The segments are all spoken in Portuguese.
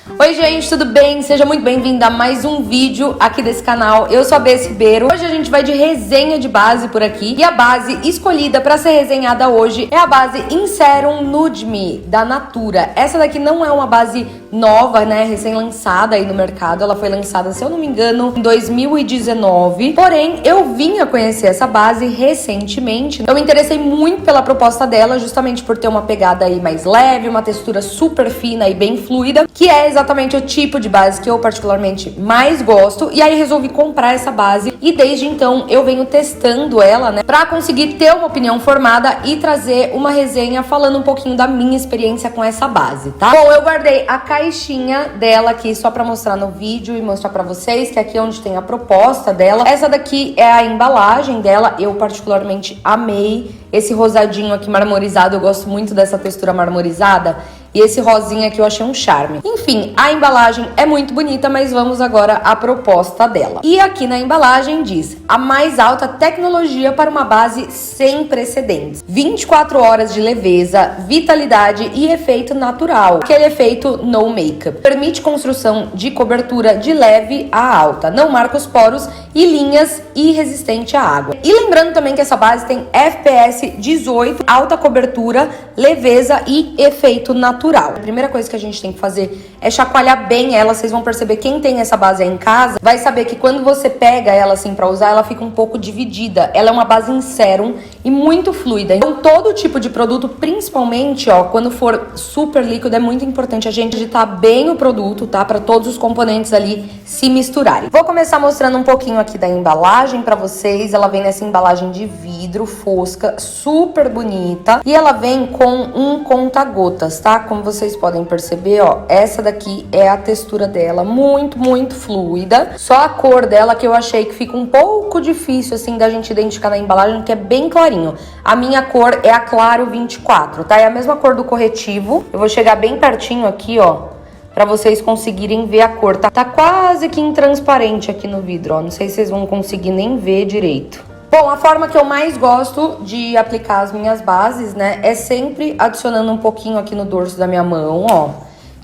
Oi gente, tudo bem? Seja muito bem-vindo a mais um vídeo aqui desse canal. Eu sou a Bess Ribeiro. Hoje a gente vai de resenha de base por aqui. E a base escolhida para ser resenhada hoje é a base In-Serum Nude Me, da Natura. Essa daqui não é uma base nova, né? Recém-lançada aí no mercado. Ela foi lançada, se eu não me engano, em 2019. Porém, eu vim a conhecer essa base recentemente. Eu me interessei muito pela proposta dela, justamente por ter uma pegada aí mais leve, uma textura super fina e bem fluida, que é exatamente o tipo de base que eu particularmente mais gosto. E aí resolvi comprar essa base e desde então eu venho testando ela, né, pra conseguir ter uma opinião formada e trazer uma resenha falando um pouquinho da minha experiência com essa base, tá? Bom, eu guardei a caixinha dela aqui só pra mostrar no vídeo e mostrar pra vocês, que aqui é onde tem a proposta dela. Essa daqui é a embalagem dela, eu particularmente amei esse rosadinho aqui marmorizado, eu gosto muito dessa textura marmorizada. E esse rosinha aqui eu achei um charme. Enfim, a embalagem é muito bonita, mas vamos agora à proposta dela. E aqui na embalagem diz: a mais alta tecnologia para uma base sem precedentes. 24 horas de leveza, vitalidade e efeito natural. Aquele efeito no make-up. Permite construção de cobertura de leve a alta. Não marca os poros e linhas e resistente à água. E lembrando também que essa base tem FPS 18, alta cobertura, leveza e efeito natural. A primeira coisa que a gente tem que fazer é chacoalhar bem ela. Vocês vão perceber, quem tem essa base aí em casa vai saber que quando você pega ela assim pra usar, ela fica um pouco dividida. Ela é uma base em sérum e muito fluida. Então todo tipo de produto, principalmente ó, quando for super líquido, é muito importante a gente agitar bem o produto, tá? Pra todos os componentes ali se misturarem. Vou começar mostrando um pouquinho aqui da embalagem pra vocês. Ela vem nessa embalagem de vidro fosca, super bonita. E ela vem com um conta-gotas, tá? Como vocês podem perceber, ó, essa daqui é a textura dela, muito, muito fluida. Só a cor dela que eu achei que fica um pouco difícil, assim, da gente identificar na embalagem, que é bem clarinho. A minha cor é a Claro 24, tá? É a mesma cor do corretivo. Eu vou chegar bem pertinho aqui, ó, pra vocês conseguirem ver a cor. Tá quase que intransparente aqui no vidro, ó. Não sei se vocês vão conseguir nem ver direito. Bom, a forma que eu mais gosto de aplicar as minhas bases, né, é sempre adicionando um pouquinho aqui no dorso da minha mão, ó.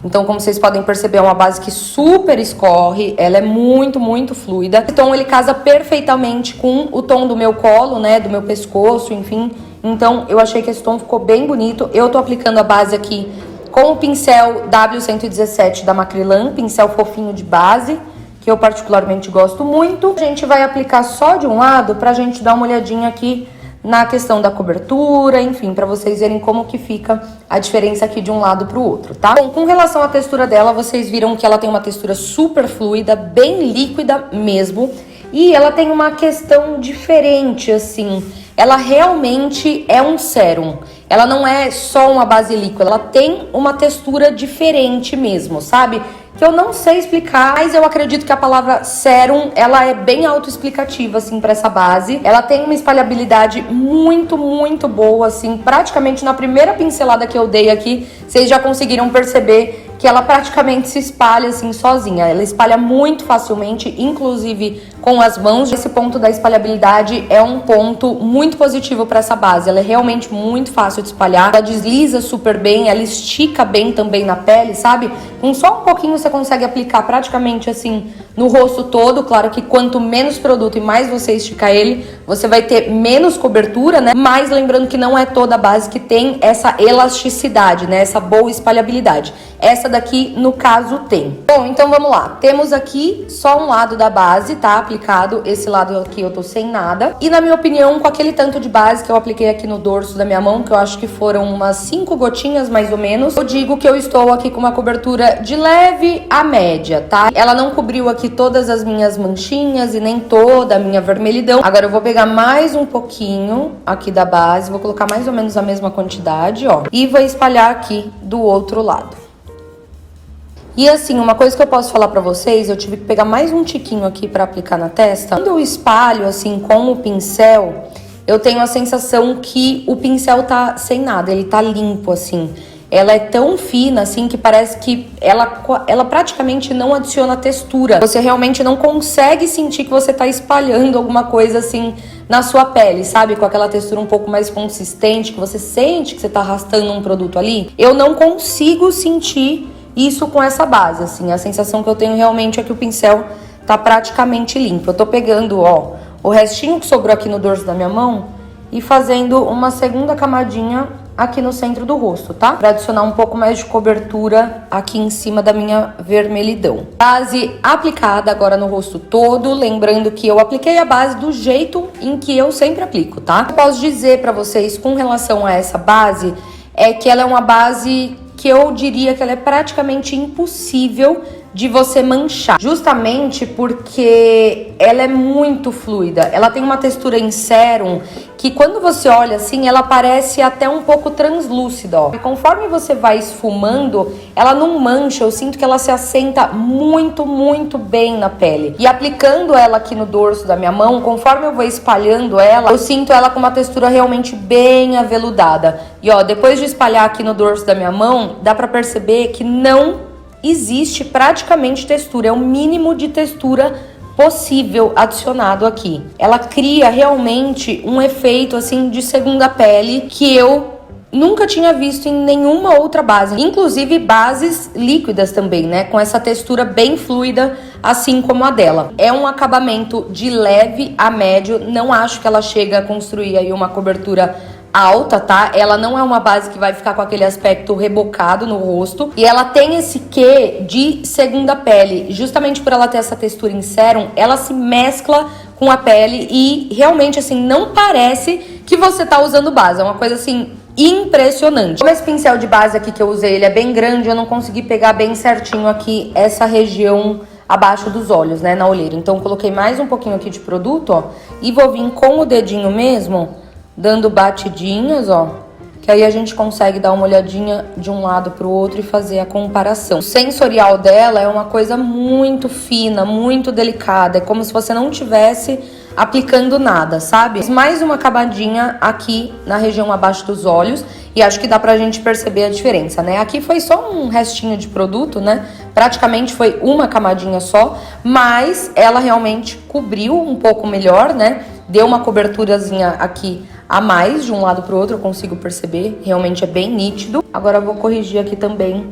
Então, como vocês podem perceber, é uma base que super escorre, ela é muito, muito fluida. Esse tom, ele casa perfeitamente com o tom do meu colo, né, do meu pescoço, enfim. Então, eu achei que esse tom ficou bem bonito. Eu tô aplicando a base aqui com o pincel W117 da Macrylan, pincel fofinho de base, que eu particularmente gosto muito. A gente vai aplicar só de um lado pra gente dar uma olhadinha aqui na questão da cobertura, enfim, pra vocês verem como que fica a diferença aqui de um lado pro outro, tá? Bom, com relação à textura dela, vocês viram que ela tem uma textura super fluida, bem líquida mesmo, e ela tem uma questão diferente, assim, ela realmente é um sérum. Ela não é só uma base líquida, ela tem uma textura diferente mesmo, sabe? Que eu não sei explicar, mas eu acredito que a palavra sérum, ela é bem autoexplicativa, assim, pra essa base. Ela tem uma espalhabilidade muito, muito boa, assim. Praticamente na primeira pincelada que eu dei aqui, vocês já conseguiram perceber que ela praticamente se espalha, assim, sozinha. Ela espalha muito facilmente, inclusive com as mãos. Esse ponto da espalhabilidade é um ponto muito positivo pra essa base. Ela é realmente muito fácil de espalhar. Ela desliza super bem, ela estica bem também na pele, sabe? Com só um pouquinho você consegue aplicar praticamente assim no rosto todo. Claro que quanto menos produto e mais você esticar ele, você vai ter menos cobertura, né? Mas lembrando que não é toda a base que tem essa elasticidade, né? Essa boa espalhabilidade. Essa daqui, no caso, tem. Bom, então vamos lá. Temos aqui só um lado da base, tá? Aplicado. Esse lado aqui eu tô sem nada. E na minha opinião, com aquele tanto de base que eu apliquei aqui no dorso da minha mão, que eu acho que foram umas 5 gotinhas mais ou menos, eu digo que eu estou aqui com uma cobertura de leve a média, tá? Ela não cobriu aqui todas as minhas manchinhas e nem toda a minha vermelhidão. Agora eu vou pegar mais um pouquinho aqui da base, vou colocar mais ou menos a mesma quantidade, ó, e vou espalhar aqui do outro lado. E assim, uma coisa que eu posso falar pra vocês, eu tive que pegar mais um tiquinho aqui pra aplicar na testa. Quando eu espalho assim com o pincel, eu tenho a sensação que o pincel tá sem nada, ele tá limpo assim. Ela é tão fina assim que parece que ela praticamente não adiciona textura. Você realmente não consegue sentir que você tá espalhando alguma coisa assim na sua pele, sabe? Com aquela textura um pouco mais consistente, que você sente que você tá arrastando um produto ali. Eu não consigo sentir isso com essa base, assim. A sensação que eu tenho realmente é que o pincel tá praticamente limpo. Eu tô pegando, ó, o restinho que sobrou aqui no dorso da minha mão e fazendo uma segunda camadinha aqui no centro do rosto, tá? Pra adicionar um pouco mais de cobertura aqui em cima da minha vermelhidão. Base aplicada agora no rosto todo, lembrando que eu apliquei a base do jeito em que eu sempre aplico, tá? Eu posso dizer pra vocês com relação a essa base, é que ela é uma base que eu diria que ela é praticamente impossível de você manchar, justamente porque ela é muito fluida. Ela tem uma textura em sérum que quando você olha assim, ela parece até um pouco translúcida, ó. E conforme você vai esfumando, ela não mancha, eu sinto que ela se assenta muito, muito bem na pele. E aplicando ela aqui no dorso da minha mão, conforme eu vou espalhando ela, eu sinto ela com uma textura realmente bem aveludada. E ó, depois de espalhar aqui no dorso da minha mão, dá pra perceber que não existe praticamente textura, é o mínimo de textura possível adicionado aqui. Ela cria realmente um efeito assim de segunda pele que eu nunca tinha visto em nenhuma outra base, inclusive bases líquidas também, né, com essa textura bem fluida, assim como a dela. É um acabamento de leve a médio, não acho que ela chega a construir aí uma cobertura alta, tá? Ela não é uma base que vai ficar com aquele aspecto rebocado no rosto. E ela tem esse quê de segunda pele. Justamente por ela ter essa textura em sérum, ela se mescla com a pele e realmente, assim, não parece que você tá usando base. É uma coisa, assim, impressionante. Como esse pincel de base aqui que eu usei, ele é bem grande, eu não consegui pegar bem certinho aqui essa região abaixo dos olhos, né, na olheira. Então, eu coloquei mais um pouquinho aqui de produto, ó, e vou vir com o dedinho mesmo dando batidinhas, ó, que aí a gente consegue dar uma olhadinha de um lado pro outro e fazer a comparação. O sensorial dela é uma coisa muito fina, muito delicada, é como se você não tivesse aplicando nada, sabe? Mais uma camadinha aqui na região abaixo dos olhos e acho que dá pra gente perceber a diferença, né? Aqui foi só um restinho de produto, né? Praticamente foi uma camadinha só, mas ela realmente cobriu um pouco melhor, né? Deu uma coberturazinha aqui a mais de um lado pro outro, eu consigo perceber, realmente é bem nítido. Agora eu vou corrigir aqui também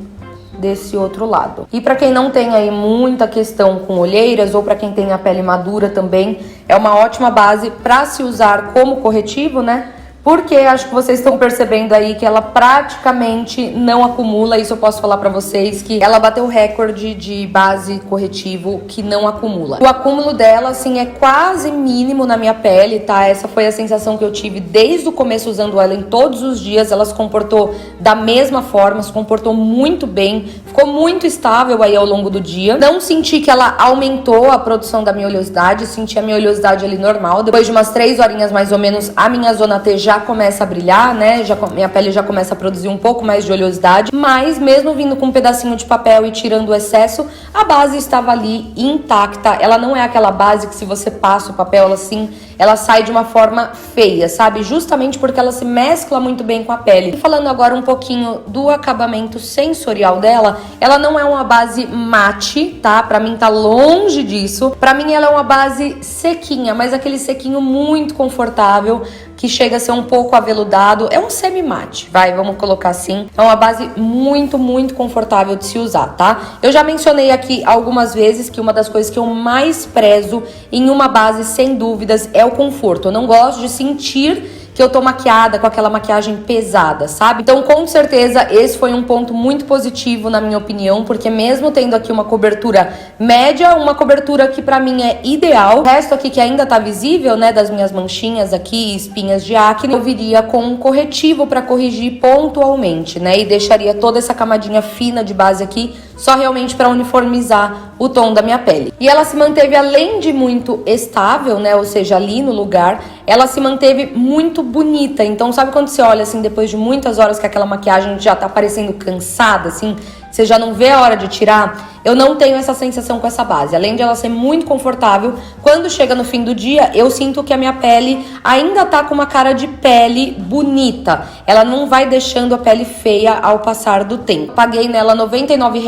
desse outro lado. E para quem não tem aí muita questão com olheiras ou para quem tem a pele madura também, é uma ótima base para se usar como corretivo, né? Porque acho que vocês estão percebendo aí que ela praticamente não acumula. Isso eu posso falar pra vocês, que ela bateu o recorde de base corretivo que não acumula. O acúmulo dela, assim, é quase mínimo na minha pele, tá? Essa foi a sensação que eu tive desde o começo usando ela em todos os dias. Ela se comportou da mesma forma, se comportou muito bem, ficou muito estável aí ao longo do dia. Não senti que ela aumentou a produção da minha oleosidade, senti a minha oleosidade ali normal. Depois de umas 3 horinhas mais ou menos, a minha zona T já começa a brilhar, né? Minha pele já começa a produzir um pouco mais de oleosidade, mas mesmo vindo com um pedacinho de papel e tirando o excesso, a base estava ali intacta. Ela não é aquela base que se você passa o papel, ela sai de uma forma feia, sabe? Justamente porque ela se mescla muito bem com a pele. E falando agora um pouquinho do acabamento sensorial dela, ela não é uma base mate, tá? Pra mim tá longe disso. Pra mim ela é uma base sequinha, mas aquele sequinho muito confortável, que chega a ser um pouco aveludado. É um semi-mate, vamos colocar assim. É uma base muito, muito confortável de se usar, tá? Eu já mencionei aqui algumas vezes que uma das coisas que eu mais prezo em uma base, sem dúvidas, é o conforto. Eu não gosto de sentir que eu tô maquiada com aquela maquiagem pesada, sabe? Então, com certeza, esse foi um ponto muito positivo, na minha opinião, porque mesmo tendo aqui uma cobertura média, uma cobertura que pra mim é ideal, o resto aqui que ainda tá visível, né, das minhas manchinhas aqui, espinhas de acne, eu viria com um corretivo pra corrigir pontualmente, né, e deixaria toda essa camadinha fina de base aqui, só realmente pra uniformizar o tom da minha pele. E ela se manteve, além de muito estável, né, ou seja, ali no lugar, ela se manteve muito bonita. Então, sabe quando você olha, assim, depois de muitas horas que aquela maquiagem já tá parecendo cansada, assim, você já não vê a hora de tirar? Eu não tenho essa sensação com essa base. Além de ela ser muito confortável, quando chega no fim do dia, eu sinto que a minha pele ainda tá com uma cara de pele bonita. Ela não vai deixando a pele feia ao passar do tempo. Paguei nela R$ 99.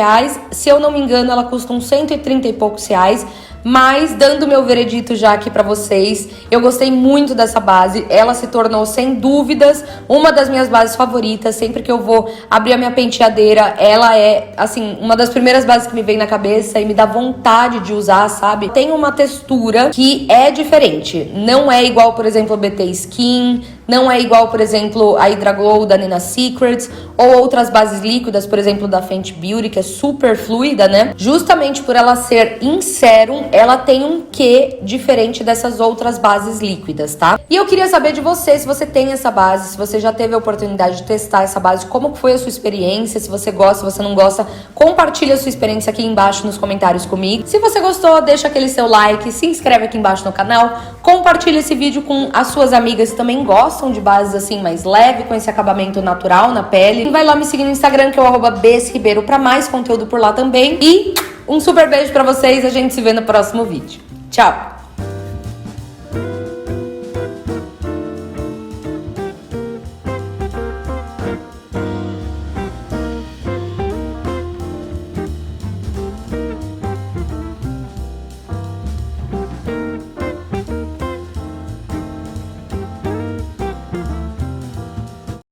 Se eu não me engano, ela custa uns 130 e poucos reais. Mas dando meu veredito já aqui pra vocês, eu gostei muito dessa base. Ela se tornou, sem dúvidas, uma das minhas bases favoritas. Sempre que eu vou abrir a minha penteadeira, ela é, assim, uma das primeiras bases que me vem na cabeça e me dá vontade de usar, sabe? Tem uma textura que é diferente. Não é igual, por exemplo, a BT Skin, não é igual, por exemplo, a Hydra Glow da Nina Secrets, ou outras bases líquidas, por exemplo, da Fenty Beauty, que é super fluida, né? Justamente por ela ser em sérum, ela tem um quê diferente dessas outras bases líquidas, tá? E eu queria saber de você, se você tem essa base, se você já teve a oportunidade de testar essa base, como foi a sua experiência, se você gosta, se você não gosta, compartilha a sua experiência aqui embaixo nos comentários comigo. Se você gostou, deixa aquele seu like, se inscreve aqui embaixo no canal, compartilha esse vídeo com as suas amigas que também gostam de bases assim mais leve, com esse acabamento natural na pele. E vai lá me seguir no Instagram, que é o @bsribeiro, pra mais conteúdo por lá também. E um super beijo pra vocês, a gente se vê no próximo vídeo. Tchau!